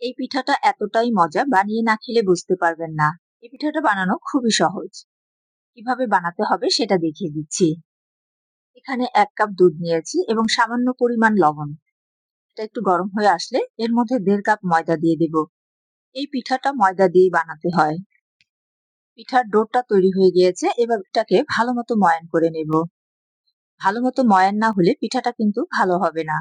এই পিঠাটা এতটাই মজা, বানিয়ে না খেলে বুঝতে পারবেন না। এই পিঠাটা বানানো খুবই সহজ। কিভাবে বানাতে হবে সেটা দেখিয়ে দিচ্ছি। এখানে ১ কাপ দুধ নিয়েছি এবং সামান্য পরিমাণ লবণ। এটা একটু গরম হয়ে আসলে এর মধ্যে ১.৫ কাপ ময়দা দিয়ে দেব। এই পিঠাটা ময়দা দিয়েই বানাতে হয়। পিঠার ডোটা তৈরি হয়ে গিয়েছে, এবার এটাকে ভালোমতো ময়ান করে নেব। ভালোমতো ময়ান না হলে পিঠাটা কিন্তু ভালো হবে না।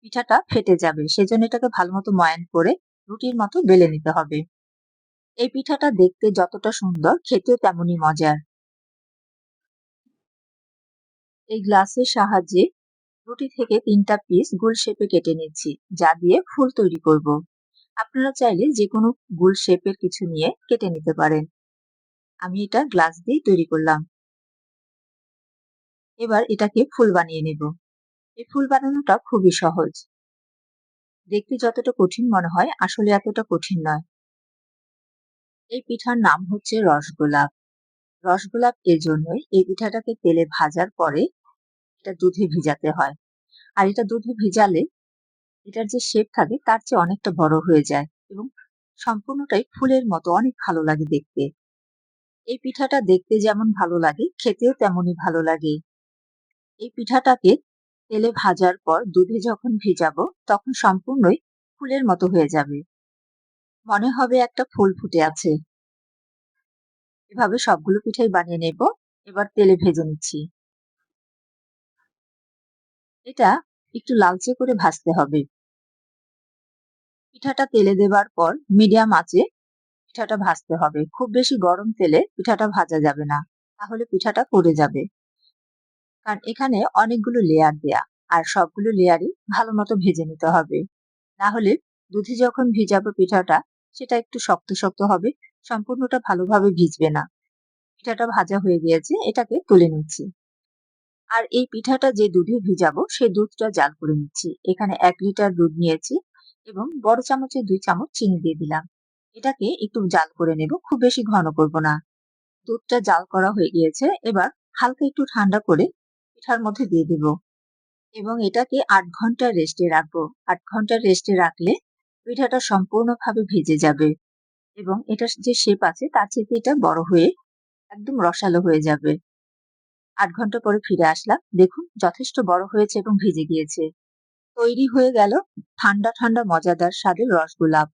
পিঠাটা ফেটে যাবে, সেজন্য এটাকে ভালোমতো ময়ান করে রুটির মতো বেলে নিতে হবে। এই পিঠাটা দেখতে যতটা সুন্দর, খেতেও তেমনই মজার। এই গ্লাসের সাহায্যে রুটি থেকে ৩টা পিস গোল শেপে কেটে নিচ্ছি, যা দিয়ে ফুল তৈরি করব। আপনারা চাইলে যে কোনো গোল শেপের কিছু নিয়ে কেটে নিতে পারেন। আমি এটা গ্লাস দিয়ে তৈরি করলাম। এবার এটাকে ফুল বানিয়ে নেব। এই ফুল বানানোটা খুবই সহজ। দেখতে যতটা কঠিন মনে হয়, আসলে এতটা কঠিন নয়। এই পিঠার নাম হচ্ছে রসগোলাপ। রসগোলাপ এজন্যই এই পিঠাটাকে তেলে ভাজার পরে এটা দুধে ভিজাতে হয়। আর এটা দুধে ভিজালে এটার যে শেপ থাকে তার চেয়ে অনেকটা বড় হয়ে যায় এবং সম্পূর্ণটাই ফুলের মতো অনেক ভালো লাগে দেখতে। এই পিঠাটা দেখতে যেমন ভালো লাগে, খেতেও তেমনই ভালো লাগে। এই পিঠাটাকে তেলে ভাজার পর দুধে যখন ভিজাবো তখন সম্পূর্ণই ফুলের মতো হয়ে যাবে। মনে হবে একটা ফুল ফুটে আছে। এভাবে সবগুলো পিঠাই বানিয়ে নেব। এবার তেলে ভেজে নিচ্ছি। এটা একটু লালচে করে ভাজতে হবে। পিঠাটা তেলে দেবার পর মিডিয়াম আঁচে পিঠাটা ভাজতে হবে। খুব বেশি গরম তেলে পিঠাটা ভাজা যাবে না, তাহলে পিঠাটা পুড়ে যাবে। কারণ এখানে অনেকগুলো লেয়ার দেয়া, আর সবগুলো লেয়ারই ভালো মতো ভেজে নিতে হবে। না হলে দুধে যখন ভিজাবো পিঠাটা, সেটা একটু শক্ত শক্ত হবে, সম্পূর্ণটা ভালোভাবে ভিজবে না। পিঠাটা ভাজা হয়ে গিয়েছে, এটাকে তুলে নিচ্ছি। আর এই পিঠাটা যে দুধে ভিজাবো সেই দুধটা জাল করে নিচ্ছি। এখানে ১ লিটার দুধ নিয়েছি এবং বড় চামচে ২ চামচ চিনি দিয়ে দিলাম। এটাকে একটু জাল করে নেব, খুব বেশি ঘন করব না। দুধটা জাল করা হয়ে গিয়েছে, এবার হালকা একটু ঠান্ডা করে পিঠার মধ্যে দিয়ে দেব এবং এটাকে ৮ ঘন্টা রেস্টে রাখবো। ৮ ঘন্টা রেস্টে রাখলে পিঠাটা সম্পূর্ণভাবে ভিজে যাবে এবং এটার যে শেপ আছে তার থেকে এটা বড় হয়ে একদম রসালো হয়ে যাবে। ৮ ঘন্টা পরে ফিরে আসলাম। দেখুন যথেষ্ট বড় হয়েছে এবং ভিজে গিয়েছে। তৈরি হয়ে গেল ঠান্ডা ঠান্ডা মজাদার স্বাদের রসগোলাপ।